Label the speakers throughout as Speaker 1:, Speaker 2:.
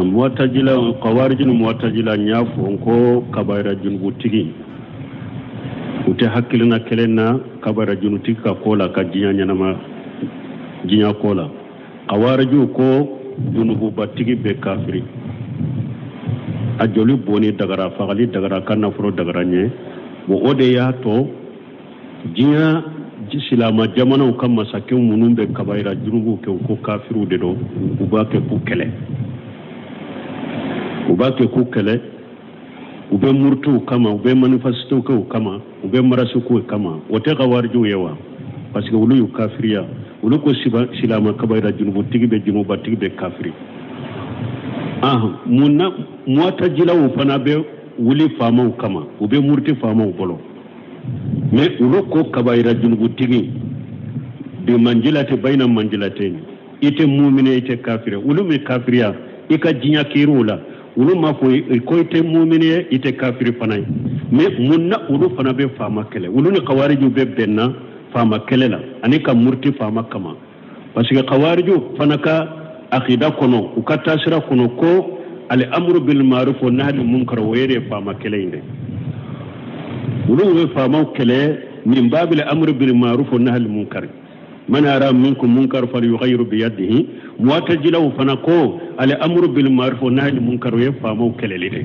Speaker 1: mu'tazila qawarijin mu'tazila nyafo ko kabaira junbutigi ute hakkilina kelenna kabaira junutika ka kola ka jinya nyanama jinya kola qawariju ko junubu batigi be kafiri ajoli boni dagara fagali dagara kanna furo dagara nye bo ode ya to jinya silama jamana kam masakin munun be kabaira junubu ke ko kafiru de do ubake ku kele ubake ku kele ube murtu kama ube manifesto ko kama ube marasu ko kama wote qawariju yawa parce que wulu kafiriya wulu ko silama kabaira junubu tigibe junuba tigibe kafiri munna mu'tazila wo fana be wuli famaw kama ube murti famaw bolo mais wulu ko kabaira junubu tigi de manjilati bayna manjilatain ite mu'mine ite kafire wulu me kafiriya ika jinya kirula wulu ma ko ko ite mu'mine ite kafiri fana mais munna wulu fana be fama kele wulu ni qawariju be benna fama kelela ani ka murti fama kama parce que qawariju fana ka aqida kono ukata sira kono ko al amru bil ma'ruf wa nahy anil munkar wayre fama keleinde wulu fama kele min babil amru bil ma'ruf wa nahy anil munkar man ara minkum munkar falyughayyiru bi yadihi mu'tazila fana ko al amru bil ma'ruf wa nahy anil munkar wayre fama kelelide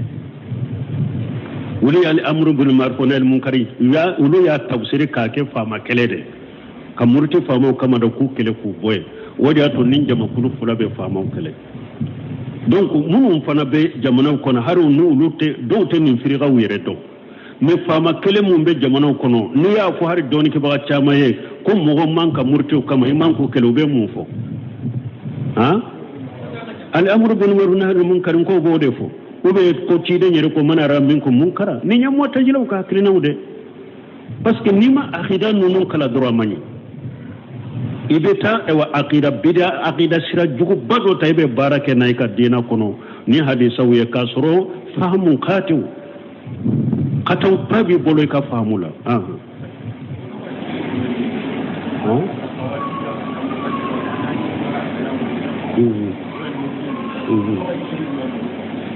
Speaker 1: wuli al amru bil ma'ruf wa nahy anil munkar ya wulu ya tafsiri ka ke fama kelede kamurti fama kama da ku kele ku boye wodi ato nin jama kulu fula be fama kele donc munum fana be jamana kono haru nu lute do te min firiga wire do me fama kele mum be jamana kono ni ya ko hari doni ke ba chama ye ko mo manka murti kama iman ko kele be mum fo al amru bil ma'ruf wa nahy anil munkar ko bode fo ube ko cide nyere ko manara minkum munkara ni nyam mu'tazila ka krinawde parce que nima akhida nunun kala droit mani ibeta ewa aqida bida aqida sira jugu bado taybe barake nayka dina kono ni hadisa wiye kasro fahmu qatiu qataw tabi boloy ka fahmula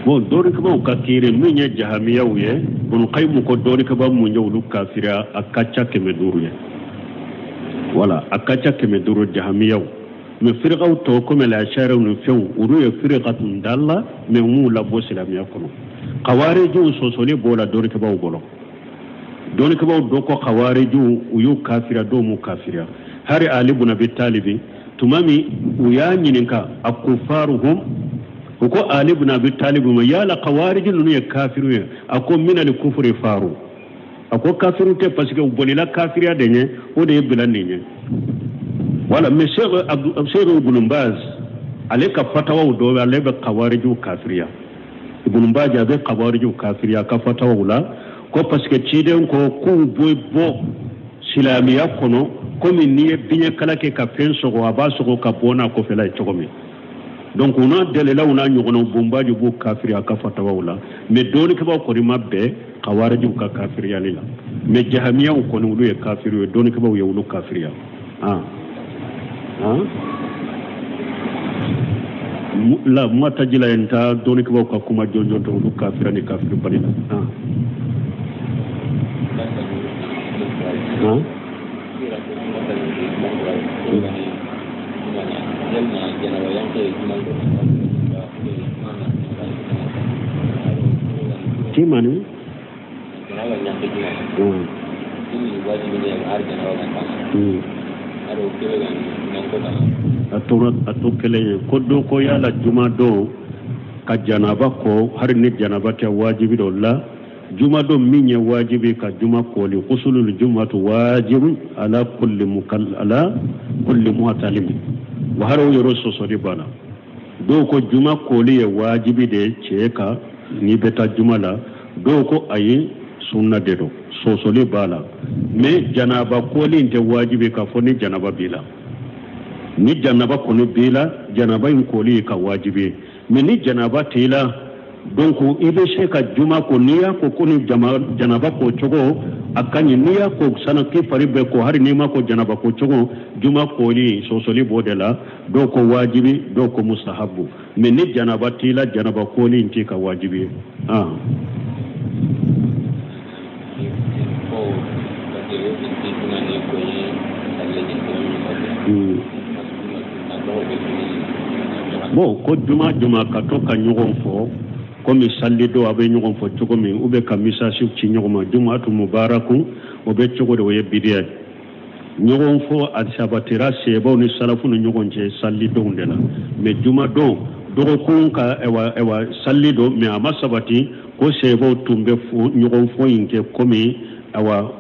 Speaker 1: bon dori ko ka kire munya jahamiya wiye bon qaymu ko dori ko ba mu nyawlu kafira akacha ke meduruye wala akacha ke meduru jahamiya me firqaw to ko me la shara no few uru ya firqatun dalla me mu la bo islamiya kono qawariju sosole bola dori ko ba bolo dori ko ba do ko qawariju uyu kafira do mu kafira hari ali ibn abi talib tumami uya nyininka akufaruhum ko ali ibn abi talib ma yala qawarij lu ya kafiru ya ako min al kufri faru ako kafiru te parce que bonila kafiriya denye o de bilanni wala me cheikh ibn baz aleka fatawa do ale be qawarij kafiriya ibn baz ya be qawarij kafiriya ka fatawa la ko parce que ciden ko ku boy bo silamiya kono ko min ni binya kala ke ka penso ko abaso ko ka bona ko fela chokomi donc on a délai là on a ñono bomba ju bu kafiri aka fatawa wala mais doni ke ba ko rima be qawariju ka kafiri ya lila mais jahamiya ko no lu kafiri doni ke ba yewlu kafiri ya la mu'tazila enta doni ke ba ko kuma jojo to lu kafira ni kafiri balila Timani atokele kodo ko yala juma do ka janaba ko har ni janaba ta wajibi do la juma do minye wajibi ka juma ko li usulul jumatu wajib ala kulli muhtalim wa har yoro so di bana do ko juma ko li wajibi de cheka ni beta juma la do ko ayi sunna de do so li bala me janaba ko li inte wajibi ka foni janaba bila ni janaba ko ni bila janaba in ko li ka wajibi me ni janaba tila donc ibe se ka juma ko niya ko koni janaba ko chogo akani niya ko sana ki faribe ko hari nima ko janaba ko chogo juma ko li sosoli bodela do ko wajibi do ko mustahabu mais ni janaba tila janaba ko li inti ka wajibi bon ko juma ka to ka nyogon fo comme salli do abe nyogon fo chogo min ube ka misasi ci nyogoma jumatu mubaraku obe chogo de bidiya nyogon fo al sabatira sebo ni salafu no nyogon je salli do ndela mais juma do kun ka ewa salli do mais ama sabati ko sebo tumbe fo nyogon fo inke comme awa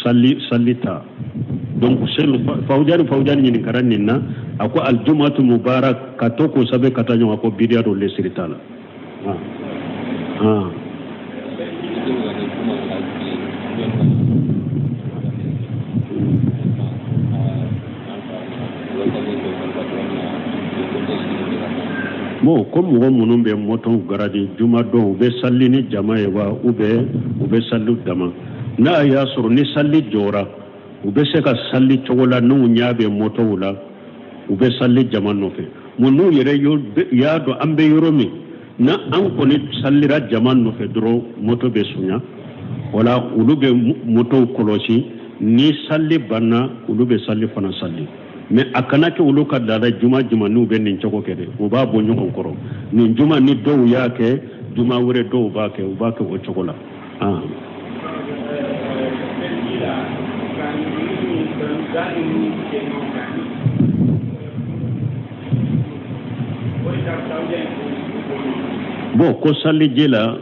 Speaker 1: sallita donc sel fawjani ni karan ninna ako al jumatu mubarak kato ko sabe katanyo ko bidiya do lesritala bon comme mo munum be moton garadi juma do be sallini jamae wa ube sallu dama na ya suru ni salli jora ube se ka salli chogola no nyaabe moto wala ube salli jamano fe munu yere ya do ambe yoromi na an ko ni sallira jamano fe dro moto be sunya wala ulube moto kolosi ni salli banna ulube salli fana salli mais akana ke uluka dada juma nu be nin chogo kede uba bo nyoko koro ni juma ni do yake juma wure do ba ke o chogola bon ko salli jela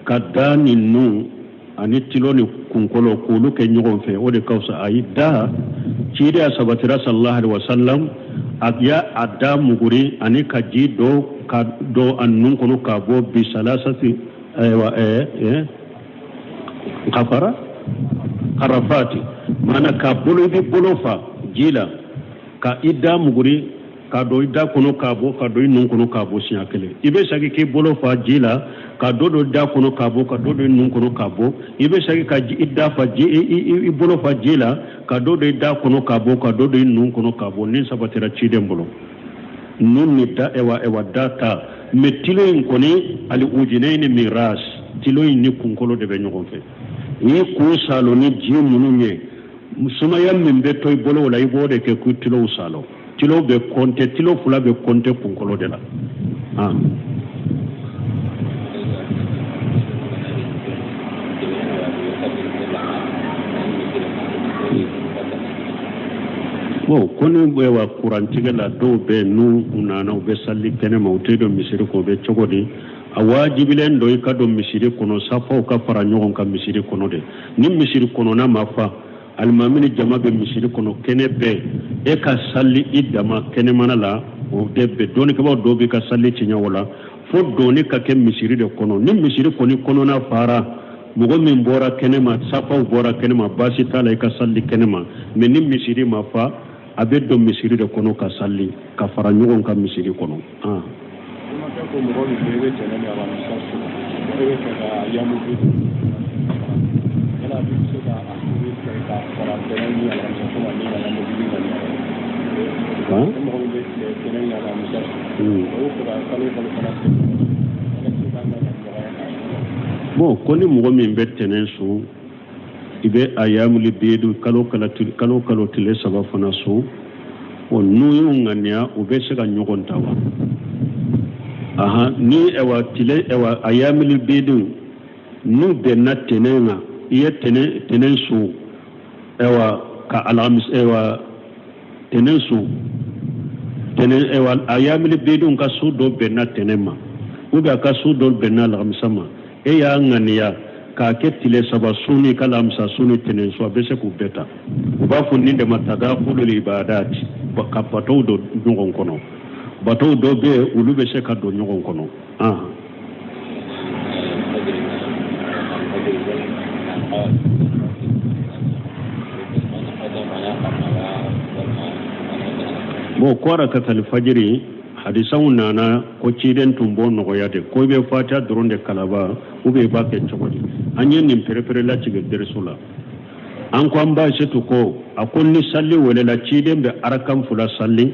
Speaker 1: kadani nu ani tiloni kunkolo kulu ke nyogon fe o de kausa ayida cide sabatira sallallahu alaihi wasallam agya adda muguri ani kaji do annun kono kabo bi salasati kafara harafati mana ka bolo bi bolo fa jila ka idda muguri ka do idda kono kabo ka do nun kono kabo siakele ibe sagi ke bolo fa jila ka do da kono kabo ka do nun kono kabo ibe sagi ka idda fa i bolo fa jila ka do da kono kabo ka do nun kono kabo ni sabatira ciden bolo nun ni da ewa data metilo en koni ali ujinaini miras tilo ni kunkolo de be nyogon fe ni ku salo ni ji mununye musuma yam min be toy bolo wala ibode ke ku tilo salo tilo be konte tilo fula be konte kunkolo de la bon koni bewa kurantige la do be nu unana be salli kene mawtedo misiri ko be chogodi awajibilen do ikado misiri kono safo ka fara nyogon ka misiri kono de ni misiri kono na mafa almamini jama be misiri kono kene be e ka salli idama kene manala o debbe doni ka do be ka salli cinya wala fo doni ka ke misiri de kono ni misiri koni kono na fara mugo min bora kene ma safo bora kene ma basi tala ka salli kene ma mais ni misiri ma fa abe do misiri de kono ka salli ka fara nyogon ka misiri kono bon koni mugo min be tenen su ibe ayamuli bedu kalo tile saba fana su o nuyu ngania ube se ka nyogon tawa ni ewa tile ewa ayamuli bedu nu be na tenena iye tenen su ewa ka alamis ewa tenen su tenen ewa ayamuli bedu ka su do be na tenema ube ka su do be na alamisama e ya ngania ka ke tile saba suni kala amsa suni tenen so be se ku beta ba fu ni de mataga khulul ibadat ka pato do ngon kono bato do be ulu be se ka do ngon kono bo kwara ka tal fajiri hadisaw nana ko ciden tumbo nogoyade ko be fata doronde kalaba ube ba ke chogodi anyen nim perepere la cige dersula an ko amba setu ko akonni salli wala la ciden be arakam fula salli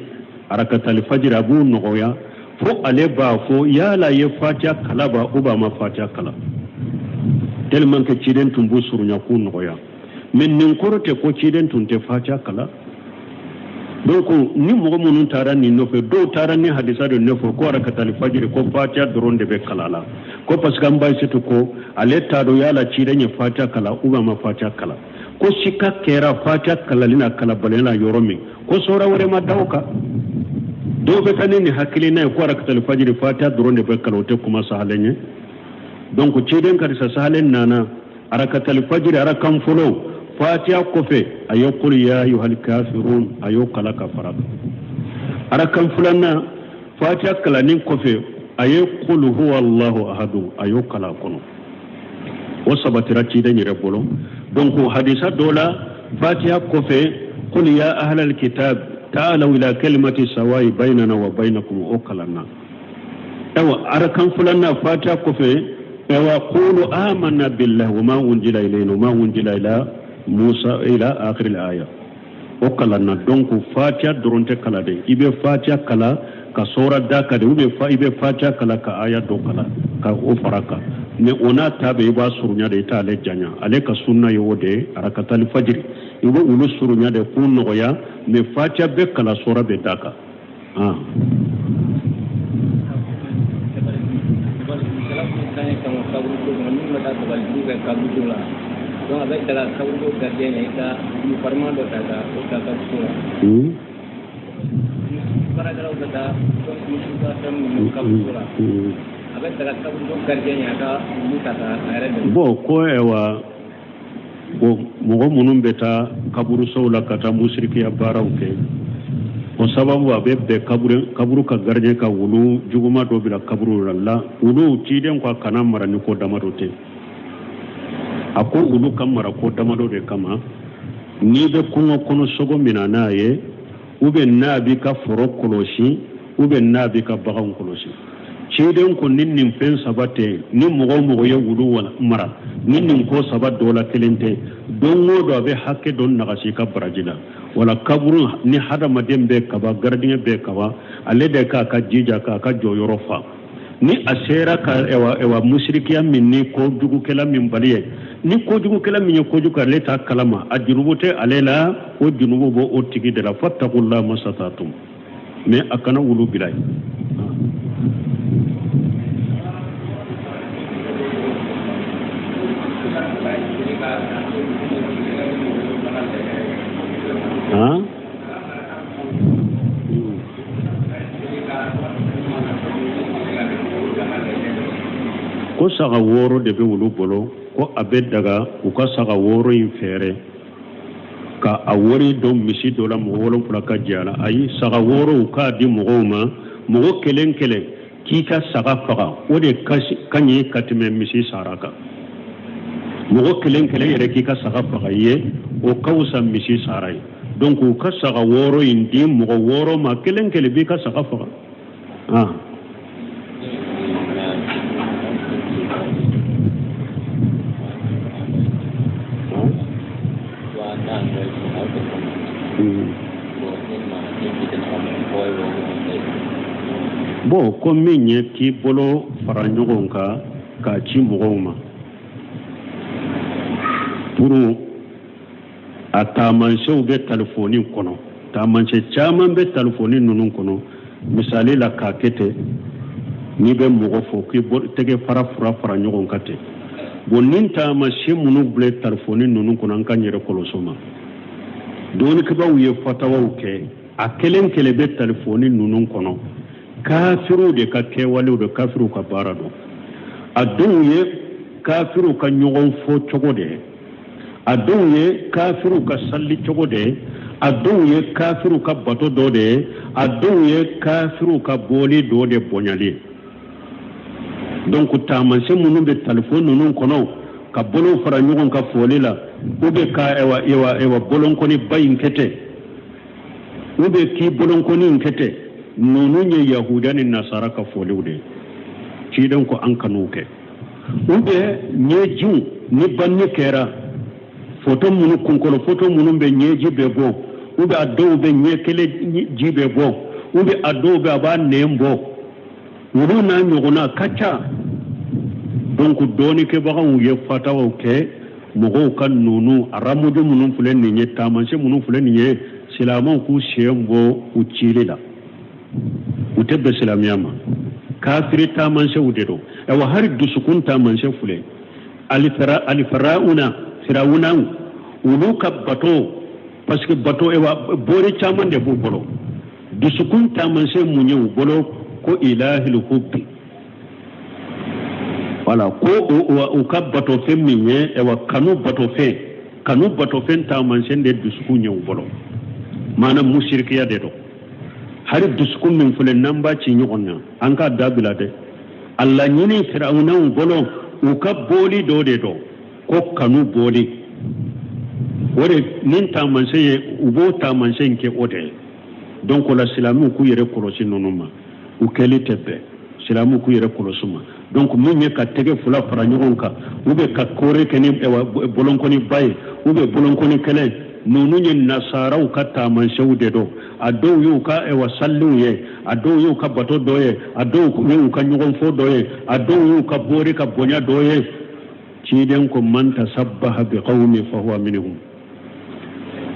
Speaker 1: arakatal fajr abu nogoya fo ale ba fo yala ye fata kalaba uba ma fata kala tellement que ciden tumbo surunya ku nogoya men nin korote ko ciden tunte fata kala donc ni mogo munun tara ni nofe do tara ni hadisa de nofo ko rakatal fajr ko fatiha doronde be kalala ko parce que ambay setu ko ale tado yala cirenya fatiha kala uba ma fatiha kala ko sika kera fatiha kala lina kala balena yoromi ko sora wore ma dawka do be tanini hakilina ko rakatal fajr fatiha doronde be kala te kuma sahalenye donc ciden kadisa sahalen nana rakatal fajr arakam fulo fatiha kofe ayo qul ya ayyuhal kafirun ayo kala kafara arakan fulanna fatiha kala nin kofe ayo qul huwa allahu ahad ayo kala kono o sabatira ci da nyire bolo donc hadisa dola fatiha kofe qul ya ahlal kitab ta'alu ila kalimati sawa'i bainana wa bainakum o kalana ewa arakan fulanna fatiha kofe ewa qulu amanna billahi wa ma unzila ilayna wa ma unzila ila Musa ila akhir al-aya o kala na donc fatiha doronte kala de ibe fatiha kala ka sura daka de ibe fatiha kala ka aya do kala ka o faraka ne ona tabe ba surunya de ta le janya ale ka sunna yo de rakatal fajr ibe ulu surunya de kun no ya me fatiha be kala sura be daka
Speaker 2: donc avec la kaburo gardien ita ni farma do daga o ta ka sura para gara o da ko ni ka tam ni kabura avec la kaburo gardien ita ni ta ayre
Speaker 1: bo ko ewa bo mo munum beta kaburu sawla kata musriki ya barawke o sababu abebe kaburu ka gardien ka wulu juguma do bila kaburu ralla wulu tiden ko kana marani ko damarote ako ulu kamara ko damado de kama ni be kungo kono sogo minana ye ube nabi ka foro koloshi ube nabi ka bagan koloshi ciden ko ninnin fen sabate ni mogo ye wulu wala mara ninnin ko sabat dola kelente dongo do be hakke don nagasi ka barajila wala kaburu ni hada madem be kaba gardien be kaba ale de ka jija ka joyoro fa ni asera ka ewa mushrikiya minni ko dugu kala min baliye ni ko jugu kala min ko jugu kala ta kalama ajrubute alela o junubu bo o tigi de la fattaqullaha masatatum mais akana wulu bilay ko saga woro de be wulu bolo ko abe daga u ka saga woro in fere ka a wori do misi do la mo wolon fula ka jala ayi saga woro u ka di mo ma mo kelen ki ka saga faga o de kanyi katime misi saraka mo kelen yere ki ka saga faga ye o kausa misi sarai donc u ka saga woro in di mo woro ma kelen bi ka saga faga bon ko min ye k'i bolo fara ɲɔgɔn kan k'a ci mɔgɔw ma pour a taamansɛnw bɛ telefoni kɔnɔ taamansɛn caman bɛ telefoni ninnu kɔnɔ misali la k'a kɛ ten n'i bɛ mɔgɔ fɔ k'i tɛgɛ fara fara ɲɔgɔn kan ten bon nin taamansɛn minnu bila telefoni ninnu kɔnɔ an ka n yɛrɛ kɔlɔsi o ma dɔɔnikɛlaw ye fatawaw kɛ a kelen bɛ telefoni ninnu kɔnɔ kafiru de ka kɛwalew de kafiru ka baara dɔn a dɔw ye kafiru ka ɲɔgɔn fɔ cogo de a dɔw ye kafiru ka salli cogo de a dɔw ye kafiru ka bato dɔ de a dɔw ye kafiru ka bɔli dɔ de bonyali donc taamansen minnu bɛ telefoni ninnu kɔnɔ ka bolo fara ɲɔgɔn ka foli la u bɛ ka ewa bolonkɔni ba in kɛ ten u bɛ k'i bolonkɔni in kɛ ten nunu nye yahuda ni nasara ka foliude ci dan ko an kanuke ube nyeju ni banni kera foto munu kunkolo foto munu be nyeji be bo ube ado be nyekele jibe bo ube ado be aba nembo wuru na nyogona kacha donc doni ke baga ye fatawo ke mogo kan nunu aramudu munu fulen ni nyeta manse munu fulen ni silamo ku shembo uchilila utebbe silamiyama kafiri ta manse udero ewa hari dusukun ta manse fule alifarauna firawuna uluka bato parce que bato ewa bori chaman de bu bolo dusukun ta manse munye bolo ko ilahil hubbi wala ko o ka bato fe minye ewa kanu bato fe ta manse de dusukun nye bolo mana mushrikiya de do hari dusukun min fule namba ci nyogonna an ka dabila de alla nyini firawuna bolo o ka boli do de do ko kanu boli wore nin ta manse ye ubo ta manse nke ode donc la silamu ku yere korosi nonuma u keli tebe silamu ku yere korosuma donc munye ka tege fula fara nyogonka ube ka kore keni bolonkoni bay ube bolonkoni kele nunu nye nasara u ka ta manse ude do ado yu ka sallu ye ado yu ka bato doye ado yu ka nyogon fo doye ado yu ka bori ka bonya doye ciden ko man tasabbaha bi qawmi fa huwa minhum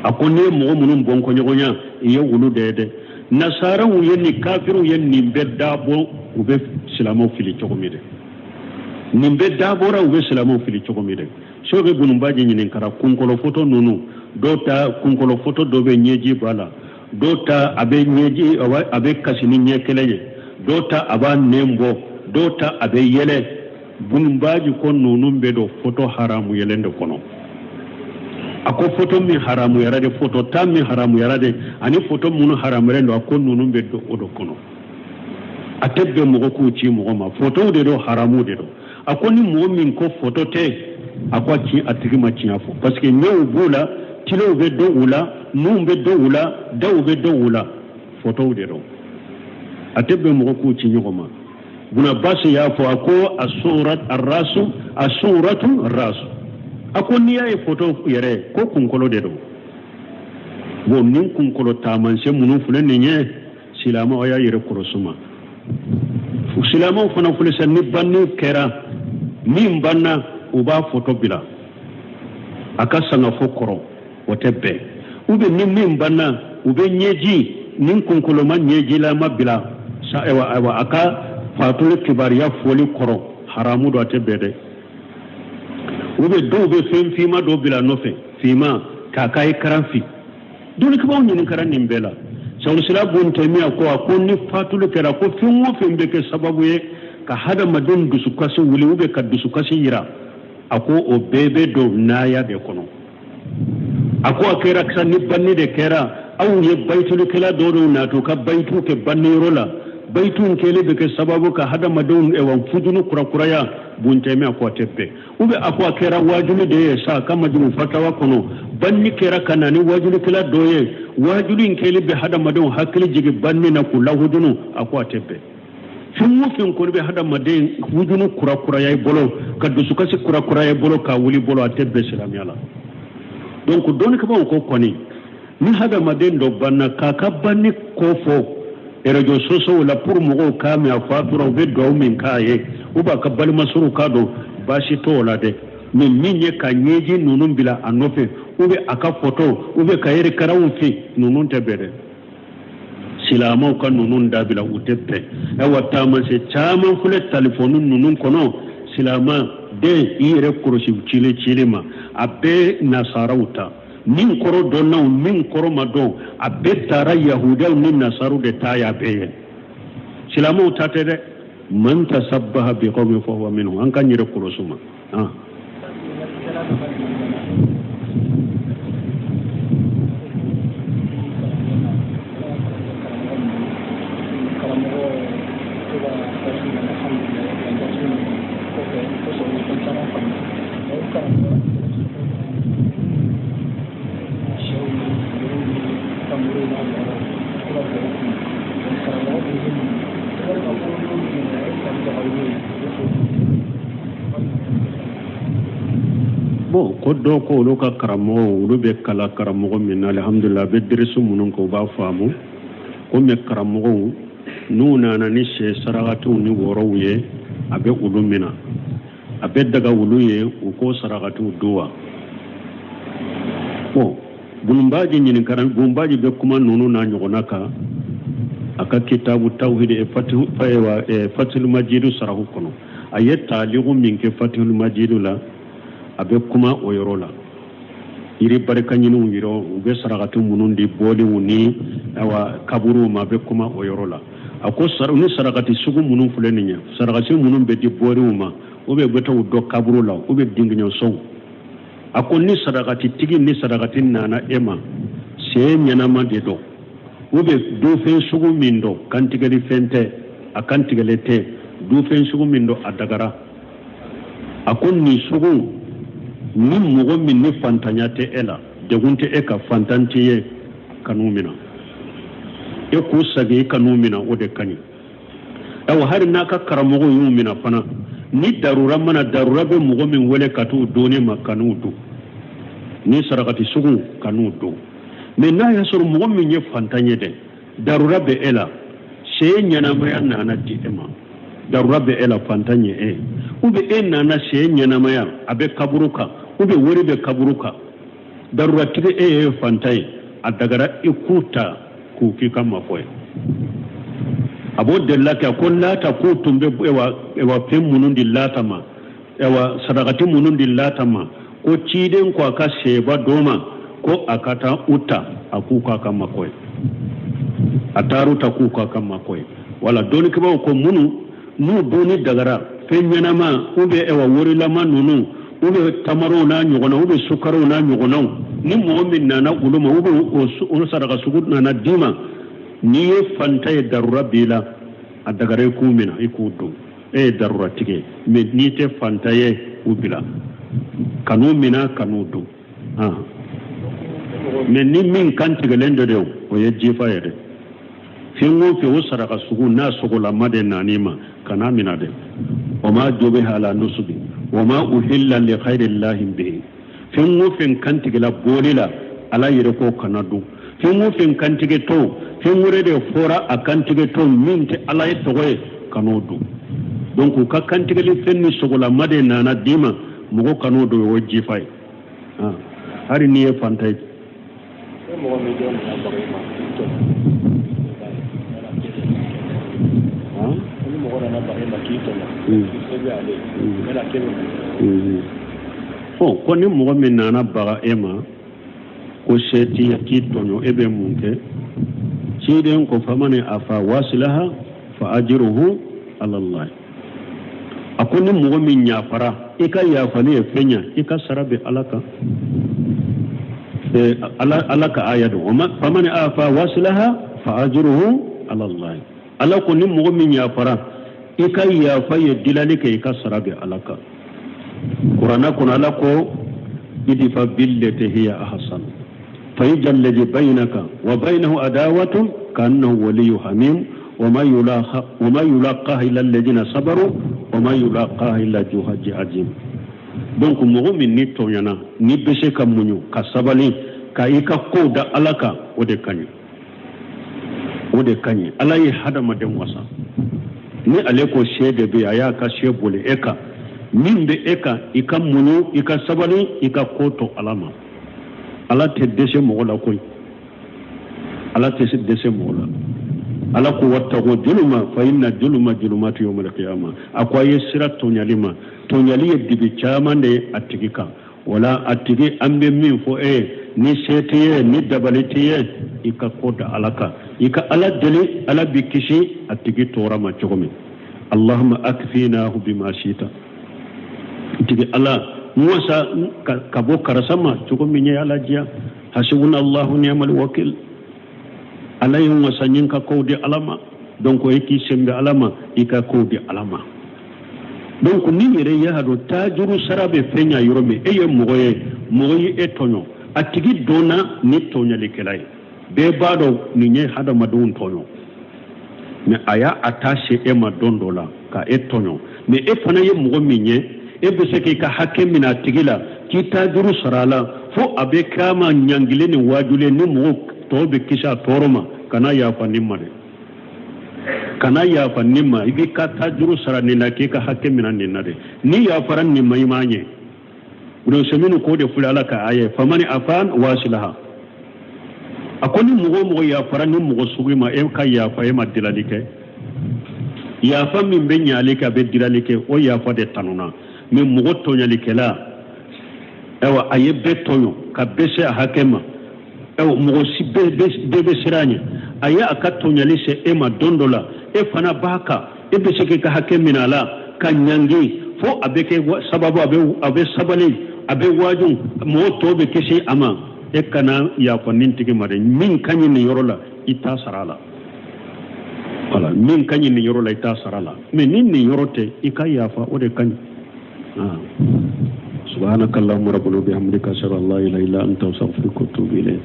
Speaker 1: akone mo munum bonko nyogonya ye wulu dede nasara wu yenni kafiru yenni bedda bo ube silamo fili chogomide nimbe dabora ube silamo fili chogomide sobe bunumbaji nyinin kara kunkolo foto nunu dota kunkolo foto dobe nyeji bala dota abe nyeji abe kasini nyekeleye dota aba nembo dota abe yele bunumbaji kon nunu bedo foto haramu yelende kono ako foto mi haramu yarade foto tam mi haramu yarade ani foto munu haramu rendo ako nunu bedo odo kono atebbe mo ko ci mo ma foto de do haramu de do ako ni mo min ko foto te akwa ci atigi ma ci afo parce que new bula tilo be do wula numbe do wula daw be do wula foto de do atebbe mo ko ci nyoma buna basi ya fo ako as-surat ar-rasu as-suratu ar-rasu ako niya e foto yere ko kunkolo de do bo nin kunkolo tamanse munu fulen nye silama o ya yere korosuma silama fana fule sen ni banni kera min banna uba foto bila aka sanga fo koro wotebbe ube ni min banna ube nyeji nin kunkolo ma nyeji la mabila sa ewa aka fatul kibariya foli koro haramu do atebbe de ube do be fen fima do bila nofe fima kakai karanfi dole ko bawo nyin karan nimbela sawu sila bon temiya ko ni fatul kera ko finwo fembe ke sababu ye ka hada madun dusu kasi wuli ube ka dusu kasi yira ako o bebe do naya be kono ako akera ksa ni banni de kera aw ye baytul kala do na to ka baytu ke banni rola baytun kele be ke sababu ka hada madun e wan fudunu kurakuraya bunteme ako teppe ube ako akera wajulu de sa kama jimu fatawa kono banni kera kanani wajulu kala doye wajulu kele be hada madun hakili jigi banni na kula hudunu ako teppe fimu fin ko be hada madin hudunu kurakuraya bolo kaddu sukasi kurakuraya bolo ka wuli bolo atebbe salam yala donc don ko bon ko koni ni hada madin do banna ka banni kofo erajo soso la pour mo ka mi afatura be do min kaye uba ka bal masuru kado bashi to la de min minye ka nyeji nunun bila anofe ube aka foto ube ka yere karawun fi nunun tebede silamo kan nunun da bila utebbe e watta man se chaman fule telephone nunun kono silama de ire koroshi chile ma abe nasarauta min koro donnaw min koro madon abe tara yahuda min nasaru de taya be silamo tatede man tasabbaha bi qawmi fa huwa minhu an kan yire korosuma bon ko do ko olu ka karamɔgɔ olu bɛ kala karamɔgɔ min na alhamdulillah bɛ dirisu minnu kɛ u b'a faamu ko mɛ karamɔgɔw n'u nana ni sɛ sarakatiw ni wɔrɔw ye a bɛ olu minɛ a bɛ daga olu ye u ko sarakatiw do wa bon bunbaji ɲininkara bunbaji bɛ kuma ninnu n'a ɲɔgɔnna kan a ka kitabu tawhid fatul majidu sarahu kɔnɔ a ye taaligu min kɛ fatul majidu la a bɛ kuma o yɔrɔ la yiri barika ɲiniw yɔrɔ u bɛ sarakati minnu di bɔliw ni kaburuw ma a bɛ kuma o yɔrɔ la a ko ni sarakati sugu minnu filɛ nin ye sarakati minnu bɛ di bɔliw ma u bɛ taa u dɔ kaburu la u bɛ dingiɲɛsɔnw a ko ni sarakati tigi ni sarakati nana e ma sɛ ɲɛnama de dɔn u bɛ dufɛn sugu min dɔn kantigɛli fɛn tɛ a kantigɛli tɛ dufɛn sugu min dɔn a dagara a ko nin sugu ni mɔgɔ min ni fantanya tɛ e la degun tɛ e ka fantan tɛ ye kanu minɛ e k'u sagi i kanu minɛ o de ka ɲi awa hali n'a ka karamɔgɔ y'u minɛ fana ni darura mana darura bɛ mɔgɔ min wele ka t'u donni ma kanu don ni sarakati sugu kanu don mɛ n'a y'a sɔrɔ mɔgɔ min ye fantan ye dɛ darura bɛ e la sɛ ɲɛnamaya nana di e ma darura bɛ e la fantan ye e ou bien e nana sɛ ɲɛnamaya a bɛ kaburu kan ou bien wari bɛ kaburu kan darura tigi e ye fantan ye a dagara i k'u ta k'u k'i ka mafɔ ye a b'o delila kɛ ko lata k'u tun bɛ fɛn minnu di lata ma sarakati minnu di lata ma ko ciden ko a ka sɛba dɔ ma ko a ka taa u ta a k'u k'a ka mafɔ ye a taar'u ta k'u k'a ka mafɔ ye wala dɔnnikɛbaw ko minnu n'u donni dagara fɛn ɲɛnama ou bien warilama ninnu ou bien tamarow n'a ɲɔgɔnnaw ou bien sukarow n'a ɲɔgɔnnaw ni mɔgɔ min nana olu ma ou bien o saraka sugu nana d'i ma n'i ye fanta ye darura b'i la a dagara i k'u minɛ i k'u don e ye darura tigɛ mais n'i tɛ fanta ye u bila kan'u minɛ kan'u don mais ni min kan tigɛlen dɔ de o ye jifa ye dɛ fɛn o fɛn o saraka sugu n'a sogolama de nani ma kana minɛ dɛ o ma jubiha ala nusubi wa ma uhilla li ghayri llahi bihi fɛn o fɛn kan tigɛla bɔli la ala yɛrɛ ko kana dun fɛn o fɛn kan tigɛ tɔ fɛn wɛrɛ de fɔra a kan tigɛ tɔ min tɛ ala ye tɔgɔ ye kan'o dun donc u ka kan tigɛli fɛn ni sogolama de nana d'i ma mɔgɔ kan'o dun o ye jifa ye hali n'i ye fanta ye ko ni mɔgɔ min nana baga e ma ko sɛ t'i ye k'i tɔɲɔ e bɛ mun kɛ ciden ko famani afa wasilaha fa ajruhu ala Allah a ko ni mɔgɔ min yafara i ka yafali ye fɛn ɲa i ka sara bɛ ala kan ala ka aya don famani afa wasilaha fa ajruhu ala Allah ala ko ni mɔgɔ min yafara i ka yafa ye dilali kɛ i ka sara bɛ ala kan kurana kɔnɔ ala ko idfa billati hiya ahsan fa yaj'al bainaka wa bainahu adawatun ka'annahu waliyyun hamim wa ma yulaqaha illa alladhina sabaru wa ma yulaqaha illa zu hazzin azim donc mɔgɔ min ni tɔɲana ni bɛ se ka muɲu ka sabali ka i ka ko da ala kan o de kaɲi ala ye hadamaden wasa ni ale ko sɛ de bɛ a y'a ka sɛ boli e kan min bɛ e kan i ka muɲu i ka sabali i ka ko to ala ma ala tɛ dɛsɛ mɔgɔ la koyi ala tɛ dɛsɛ mɔgɔ la ala ko wattaqu juluma fa inna juluma julumatu yawmal qiyamah a ko a ye sira tɔɲali ma tɔɲali ye dibi caman de ye a tigi kan wala a tigi an bɛ min fɔ ni se tɛ ye ni dabali tɛ ye i ka ko da ala kan i ka ala deli ala bi kisi a tigi tɔɔrɔ ma cogo min allahumma akfinahu bima shita tigi ala wasa ka bɔ karasa ma cogo min ye ala diya hasibuna allahu ni'mal wakil ala ye wasa ɲin ka kow di ala ma donc e k'i sen bɛ ala ma i ka kow di ala ma donc ni yɛrɛ ye hado taajuru sara bɛ fɛn ɲa yɔrɔ min e ye mɔgɔ ye e tɔɲɔ a tigi donna ni tɔɲalikɛla ye bɛɛ b'a dɔn nin ye hadamadenw tɔɲɔ mais aya attaché e ma dondola ka e tonyo mais e fana ye mogo minye e be se ke ka hakke mina tigila ki tajuru sarala fo abe kama nyangile ni wajule ni mogo tobe kisha toroma kana ya fa nimma de kana ya fa nimma ibi ka tajuru sarani na ke ka hakke mina ninna de ni ya faran nimma imanye udo seminu ko de fulala ka aye famani afan wasilaha akoni mogo ya faran ni mogo sugima e ka ya fa e ma dilalike ya fa min be nyale ka be dilalike o ya fa de tanuna mais mogo tonyalike la ewa aye be tonyo ka bese hakema ewa mogo si be siranye aya aka tonyalise e ma dondola e fana baka e be se ke ka hakemina la ka nyangi fo abeke sababu abe sabali abe wajun mo tobe kesi ama e kana ya fa nintigi mare min kanyi ni yorola ita sarala wala min kanyi ni yorola ita sarala mais nin ni yorote ikaya fa o de kanyi سبحانك اللهم ربنا وبحمدك اشهد ان لا اله الا انت استغفرك واتوب اليك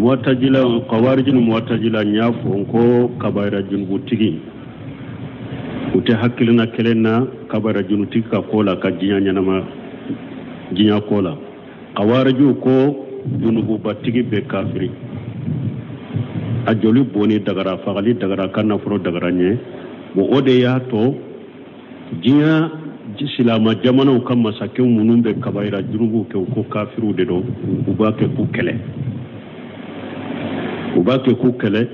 Speaker 1: معتزله خوارج معتزله نيافو ko kabaira junbu tigi ute hakkilina kelena kabaira junu tigi ka kola ka jinya nyanama jinya kola khawariju ko junubu batigi be kafiri ajoli boni dagara fagali dagara kanna furo dagara nye mo ode ya to jinya silama jamana kam masake munun be kabaira junubu ke ko kafiru de do ubake ku kele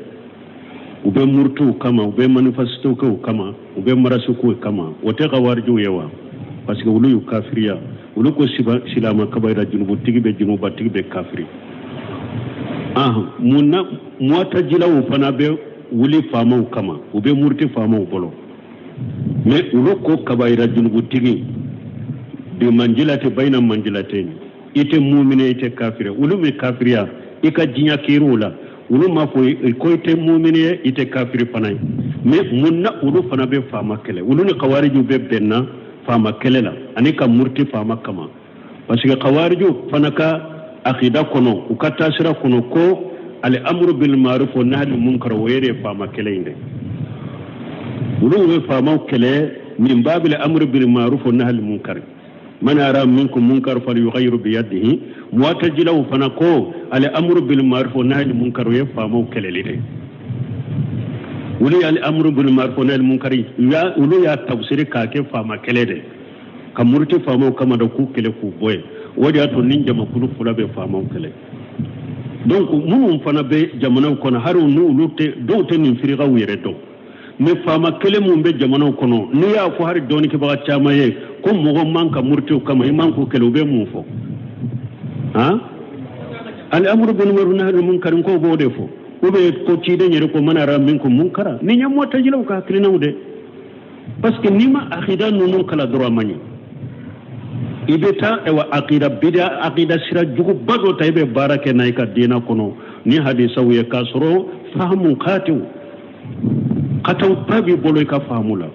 Speaker 1: ube murtu kama ube manifesto ko kama ube marasu ko kama wote kawarju yewa parce que wulu kafiriya wulu ko silama kabaira junubu tigibe junuba tigibe kafiri munna muatajila wo fana be wuli fama kama ube murti fama bolo mais wulu ko kabaira junubu tigi bi manjilati bayna manjilatain ite mu'mine ite kafira wulu me kafiriya ika jinya kirula wulu ma fo ko ite mu'mine ite kafiri fanay mais munna wulu fana be fama kele wulu ni kawariju be benna fama kele la ani ka murti fama kama parce que kawariju fana ka akida kono ukata sira kono ko al amru bil ma'ruf wa nahy anil munkar wa yere fama kele inde wulu be fama kele min babil amru bil ma'ruf wa nahy anil munkar من أرى منكم منكر فليغير بيده معتزله فنكو على أمر بالمعروف والنهي عن المنكر يفهموا كلالين ولي الأمر بالمعروف والنهي عن المنكر يا ولي التفسير كاكي فما كلالين كمرتي فهموا كما دكو كلكو بوي ودي أتو نينجا مكولو فلا بفهموا كلالين donc mun fana be jamana kono haru nu lute do te min firiga wire do me fama kele mun be jamana kono ni ya ko hari doni ke baga chama ye ko mogo manka murtu kama iman ko kele be mun fo al amru bil ma'ruf nahy anil munkar ko bo de fo ko be ko ci de nyere ko manara minkum munkara ni nyam mota jilaw ka klina wude parce que nima akhida nunu kala droit mani ibeta ewa aqida bida aqida sira jugu bado taybe barake nay ka dina kono ni hadisa wiye kasro fahamu qatu qataw tabi boloy ka fahamula